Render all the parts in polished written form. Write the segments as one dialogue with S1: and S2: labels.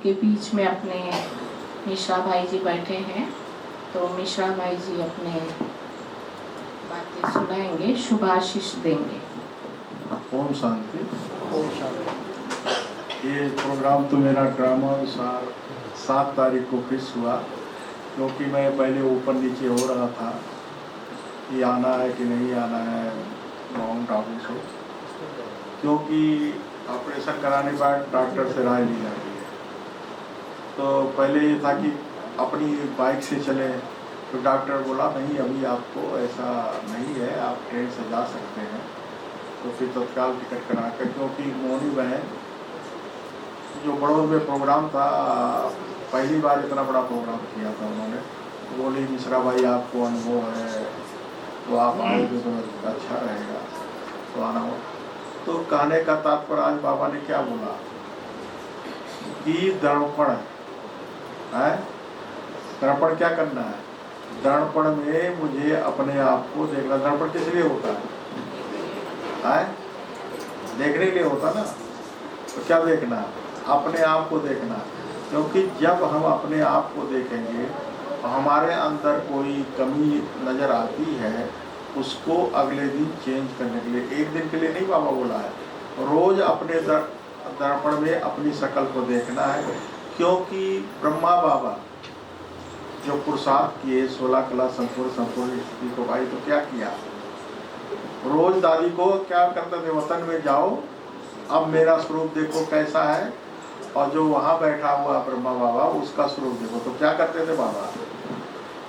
S1: के बीच में अपने मिश्रा भाई जी बैठे हैं, तो मिश्रा भाई जी अपने बातें सुनाएंगे, शुभाशीष देंगे।
S2: ओम शांति। ओम शांति। ये प्रोग्राम तो मेरा ड्रामा अनुसार 7 तारीख को फिक्स हुआ, क्योंकि मैं पहले ऊपर नीचे हो रहा था कि आना है कि नहीं आना है माउंट आबू से, क्योंकि ऑपरेशन कराने के बाद डॉक्टर से राय ली जाती है। तो पहले ये था कि अपनी बाइक से चले, तो डॉक्टर बोला नहीं अभी आपको ऐसा नहीं है, आप ट्रेन से जा सकते हैं। तो फिर तत्काल टिकट करा कर, क्योंकि मोनी बहन जो बड़ों में प्रोग्राम था, पहली बार इतना बड़ा प्रोग्राम किया था उन्होंने, तो बोली मिश्रा भाई आपको अनुभव है तो आप आएंगे तो अच्छा रहेगा, तो आना हो। तो कहने का तात्पर्य आज बाबा ने क्या बोला कि दर्पण है, दर्पण क्या करना है, दर्पण में मुझे अपने आप को देखना। दर्पण किस लिए होता है? देखने के लिए होता ना। तो क्या देखना? अपने आप को देखना। क्योंकि जब हम अपने आप को देखेंगे तो हमारे अंदर कोई कमी नज़र आती है, उसको अगले दिन चेंज करने के लिए, एक दिन के लिए नहीं बाबा बोला है, रोज अपने दर्पण में अपनी शक्ल को देखना है। क्योंकि ब्रह्मा बाबा जो पुरुषार्थ किए 16 कला संपूर्ण स्थिति को भाई, तो क्या किया, रोज दादी को क्या करते थे, वतन में जाओ अब मेरा स्वरूप देखो कैसा है, और जो वहाँ बैठा हुआ ब्रह्मा बाबा उसका स्वरूप देखो। तो क्या करते थे बाबा,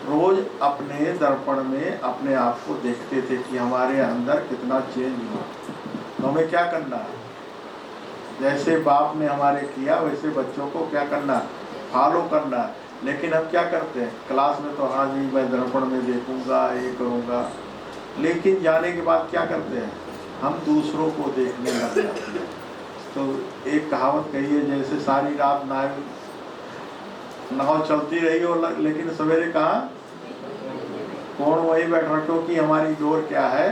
S2: रोज अपने दर्पण में अपने आप को देखते थे कि हमारे अंदर कितना चेंज हुआ। तो हमें क्या करना है, जैसे बाप ने हमारे किया वैसे बच्चों को क्या करना, फॉलो करना है। लेकिन हम क्या करते हैं क्लास में, तो हाँ जी मैं दर्पण में देखूंगा, ये करूंगा, लेकिन जाने के बाद क्या करते हैं, हम दूसरों को देखने लग जाते हैं। तो एक कहावत कही है, जैसे सारी रात नाव चलती रही हो, लेकिन सवेरे कहाँ कौन वही बैठा, क्योंकि हमारी डोर क्या है,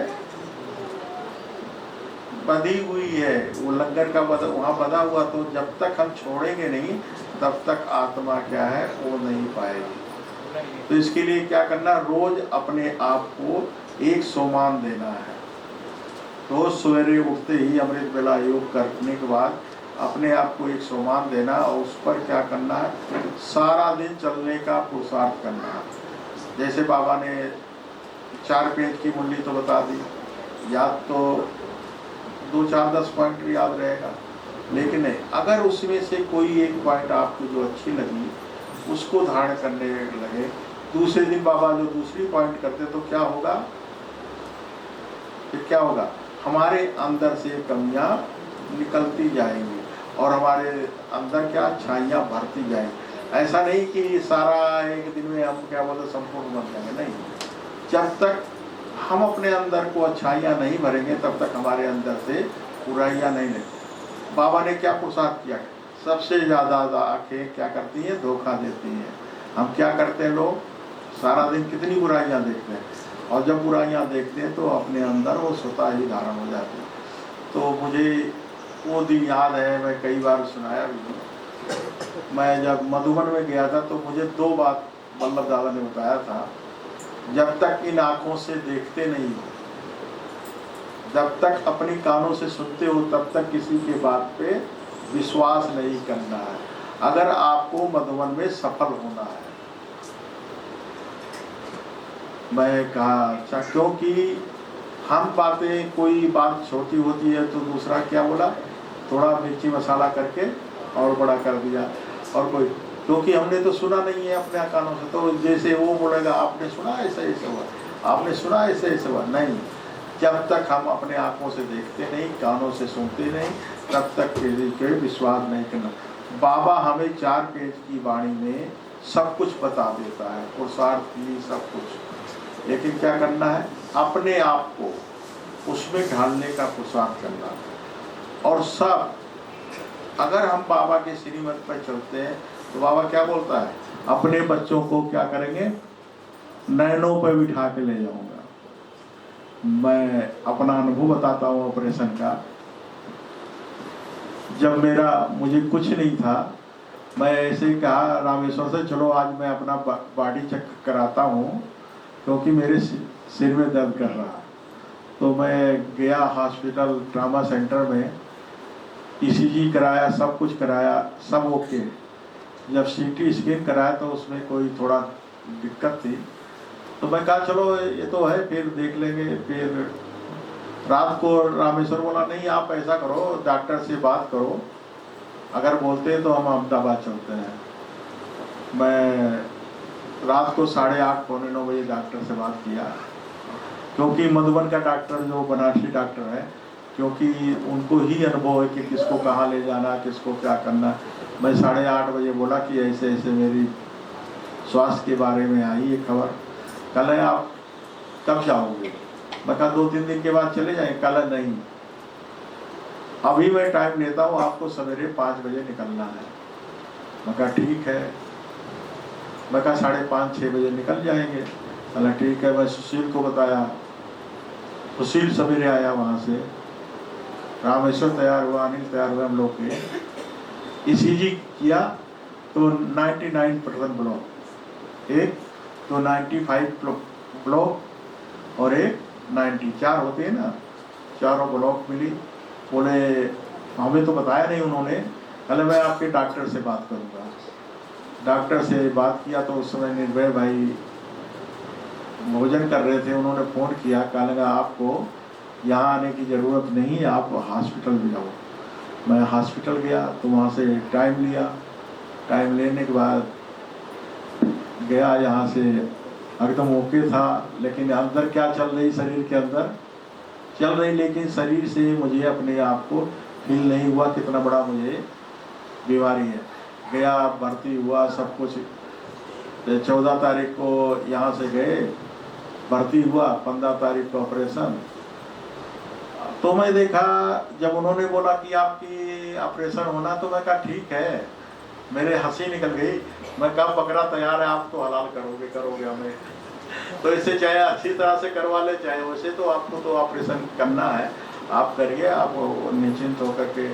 S2: बंधी हुई है, वो लंगर का वहाँ बंधा हुआ। तो जब तक हम छोड़ेंगे नहीं तब तक आत्मा क्या है वो नहीं पाएगी। तो इसके लिए क्या करना, रोज अपने आप को एक सोमान देना है। रोज सवेरे उठते ही अमृत बेला योग करने के बाद अपने आप को एक सोमान देना, और उस पर क्या करना है, सारा दिन चलने का पुरुषार्थ करना है। जैसे बाबा ने 4 पेज की मुरली तो बता दी, याद तो 2, 4, 10 पॉइंट याद रहेगा, लेकिन अगर उसमें से कोई एक पॉइंट आपको जो अच्छी लगी उसको धारण करने लगे, दूसरे दिन बाबा जो दूसरी पॉइंट करते, तो क्या होगा, फिर क्या होगा, हमारे अंदर से कमियां निकलती जाएंगी और हमारे अंदर क्या अच्छाइयाँ भरती जाएंगी। ऐसा नहीं कि सारा एक दिन में हम क्या बोलते संपूर्ण बन जाएंगे, नहीं। जब तक हम अपने अंदर को अच्छाइयाँ नहीं भरेंगे तब तक हमारे अंदर से बुराइयाँ नहीं निकलेंगी। बाबा ने क्या पुरुषार्थ किया, सबसे ज़्यादा आँखें क्या करती हैं, धोखा देती हैं। हम क्या करते हैं, लोग सारा दिन कितनी बुराइयाँ देखते हैं, और जब बुराइयाँ देखते हैं तो अपने अंदर वो स्वतः ही धारण हो जाती है। तो मुझे वो दिन याद है, मैं कई बार सुनाया भी हूँ। मैं जब मधुबन में गया था तो मुझे 2 बात वल्लभ दादा ने बताया था, जब तक इन आँखों से देखते नहीं हो, जब तक अपनी कानों से सुनते हो, तब तक किसी के बात पे विश्वास नहीं करना है, अगर आपको मधुबन में सफल होना है। मैं कहा अच्छा, क्योंकि हम बातें, कोई बात छोटी होती है तो दूसरा क्या बोला, थोड़ा मिर्ची मसाला करके और बड़ा कर दिया, और कोई, क्योंकि हमने तो सुना नहीं है अपने कानों से, तो जैसे वो बोलेगा आपने सुना ऐसे ऐसे हुआ, आपने सुना ऐसे ऐसे हुआ, नहीं। जब तक हम अपने आँखों से देखते नहीं, कानों से सुनते नहीं, तब तक किसी के विश्वास नहीं करना। बाबा हमें 4 पेज की वाणी में सब कुछ बता देता है, पुरुषार्थ की सब कुछ, लेकिन क्या करना है, अपने आप को उसमें ढालने का पुरुषार्थ करना है। और सब अगर हम बाबा के श्रीमत पर चलते हैं तो बाबा क्या बोलता है, अपने बच्चों को क्या करेंगे, नैनों पर बिठा के ले जाऊंगा। मैं अपना अनुभव बताता हूँ ऑपरेशन का। जब मुझे कुछ नहीं था, मैं ऐसे ही कहा रामेश्वर से, चलो आज मैं अपना बॉडी चेक कराता हूँ क्योंकि मेरे सिर में दर्द कर रहा। तो मैं गया हॉस्पिटल ट्रामा सेंटर में, ईसीजी कराया, सब कुछ कराया, सब ओके। जब सीटी स्कैन कराया तो उसमें कोई थोड़ा दिक्कत थी, तो मैं कहा चलो ये तो है, फिर देख लेंगे। फिर रात को रामेश्वर बोला नहीं आप ऐसा करो, डॉक्टर से बात करो, अगर बोलते हैं तो हम अहमदाबाद चलते हैं। मैं रात को 8:30 पौने 9 बजे डॉक्टर से बात किया, क्योंकि मधुबन का डॉक्टर जो बनारसी डॉक्टर है, क्योंकि उनको ही अनुभव है कि किसको कहाँ ले जाना, किसको क्या करना। मैं 8:30 बजे बोला कि ऐसे ऐसे मेरी स्वास्थ्य के बारे में आई है खबर, कल है आप कब जाओगे? मैं कहा 2-3 दिन के बाद चले जाएं। कल नहीं, अभी मैं टाइम लेता हूँ, आपको सवेरे 5 बजे निकलना है। मैं कहा ठीक है। मैं कहा 5:30-6 बजे निकल जाएंगे। चला ठीक है। मैं सुशील को बताया, सुशील सवेरे आया वहाँ से, रामेश्वर तैयार हुआ, अनिल तैयार हुआ, हम लोग के ईसीजी किया तो 99% ब्लॉक, एक तो 95 ब्लॉक और एक 90, 4 होते हैं ना, चारों ब्लॉक मिली। बोले हमें तो बताया नहीं उन्होंने, पहले मैं आपके डॉक्टर से बात करूँगा। डॉक्टर से बात किया तो उस समय निर्भय भाई भोजन कर रहे थे, उन्होंने फ़ोन किया, कहा लगा आपको यहाँ आने की ज़रूरत नहीं है, आप हॉस्पिटल भी जाओ। मैं हॉस्पिटल गया तो वहाँ से टाइम लिया, टाइम लेने के बाद गया, यहाँ से एकदम ओके था, लेकिन अंदर क्या चल रही, शरीर के अंदर चल रही, लेकिन शरीर से मुझे अपने आप को फील नहीं हुआ कितना बड़ा मुझे बीमारी है। गया, भर्ती हुआ, सब कुछ। 14 तारीख को यहाँ से गए, भर्ती हुआ, 15 तारीख को ऑपरेशन। तो मैं देखा, जब उन्होंने बोला कि आपकी ऑपरेशन होना, तो मैं कहा ठीक है, मेरे हंसी निकल गई। मैं कहा बकरा तैयार है, आप तो हलाल करोगे हमें, तो इससे चाहे अच्छी तरह से करवा ले, चाहे वैसे, तो आपको तो ऑपरेशन करना है, आप करिए, आप निश्चिंत होकर के।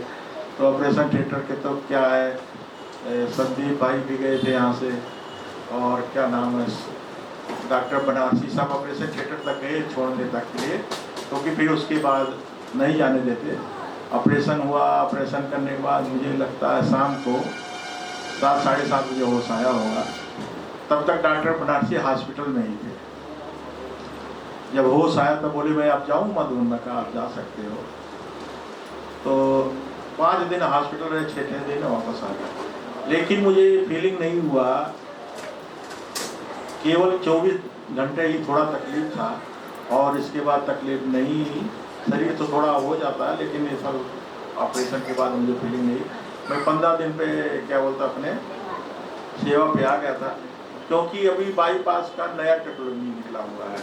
S2: तो ऑपरेशन थिएटर के तो क्या है, संदीप भाई भी गए थे यहाँ से, और क्या नाम है, डॉक्टर बनारसी, सब ऑपरेशन थिएटर तक गए छोड़ने तक के लिए, क्योंकि फिर उसके बाद नहीं जाने देते। ऑपरेशन हुआ, ऑपरेशन करने के बाद मुझे लगता है शाम को 7, 7:30 बजे होश आया होगा। तब तक डॉक्टर बनारसी हॉस्पिटल में ही थे। जब होश आया तो बोले मैं अब जाऊँ मधुबन? में कहा आप जा सकते हो। तो 5 दिन हॉस्पिटल रहे, 6 दिन वापस आ गया। लेकिन मुझे फीलिंग नहीं हुआ, केवल 24 घंटे ही थोड़ा तकलीफ था, और इसके बाद तकलीफ नहीं। शरीर तो थोड़ा हो जाता है, लेकिन ये सब ऑपरेशन के बाद मुझे फीलिंग नहीं। मैं 15 दिन पे क्या बोलता अपने सेवा पे आ गया था, क्योंकि अभी बाईपास का नया टेक्नोलॉजी निकला हुआ है।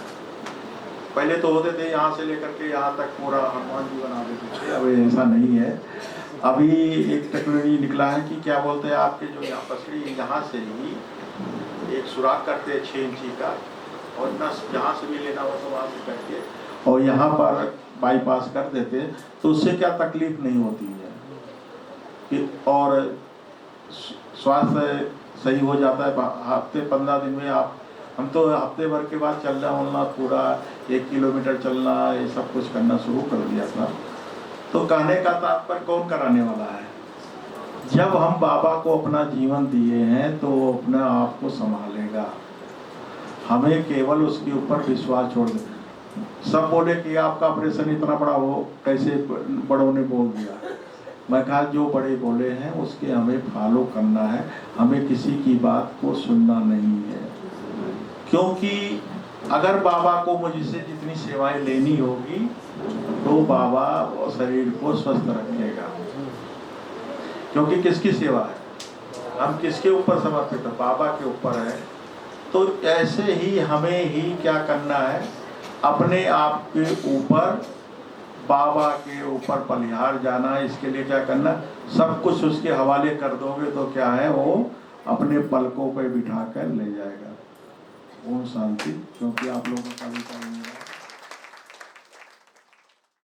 S2: पहले तो होते थे यहाँ से लेकर के यहाँ तक पूरा हनुमान जी बना देते थे, अभी ऐसा नहीं है। अभी एक टेक्नोलॉजी निकला है कि क्या बोलते हैं, आपके जो यहाँ पसली, यहाँ से ही एक सुराख करते हैं 6 इंची का, और नस जहाँ से भी लेना हो तो वहाँ से करके, और यहाँ पर बाईपास कर देते, तो उससे क्या तकलीफ नहीं होती है, और स्वास्थ्य सही हो जाता है। हफ्ते 15 दिन में आप, हम तो हफ्ते भर के बाद चलना वलना, पूरा 1 किलोमीटर चलना, ये सब कुछ करना शुरू कर दिया था। तो कहने का तात्पर्य कौन कराने वाला है? जब हम बाबा को अपना जीवन दिए हैं तो वो अपने आप को संभालेगा, हमें केवल उसके ऊपर विश्वास छोड़ दे। सब बोले कि आपका ऑपरेशन इतना बड़ा हो, कैसे बड़ों ने बोल दिया? मैं कहा जो बड़े बोले हैं उसके हमें फॉलो करना है, हमें किसी की बात को सुनना नहीं है। क्योंकि अगर बाबा को मुझसे जितनी सेवाएं लेनी होगी तो बाबा शरीर को स्वस्थ रखेगा। क्योंकि किसकी सेवा है, हम किसके ऊपर समर्पित है? बाबा के ऊपर है। तो ऐसे ही हमें ही क्या करना है, अपने आप के ऊपर, बाबा के ऊपर बलिहार जाना है। इसके लिए क्या करना, सब कुछ उसके हवाले कर दोगे तो क्या है, वो अपने पलकों पे बिठा कर ले जाएगा। ओम शांति। क्योंकि आप लोगों का भी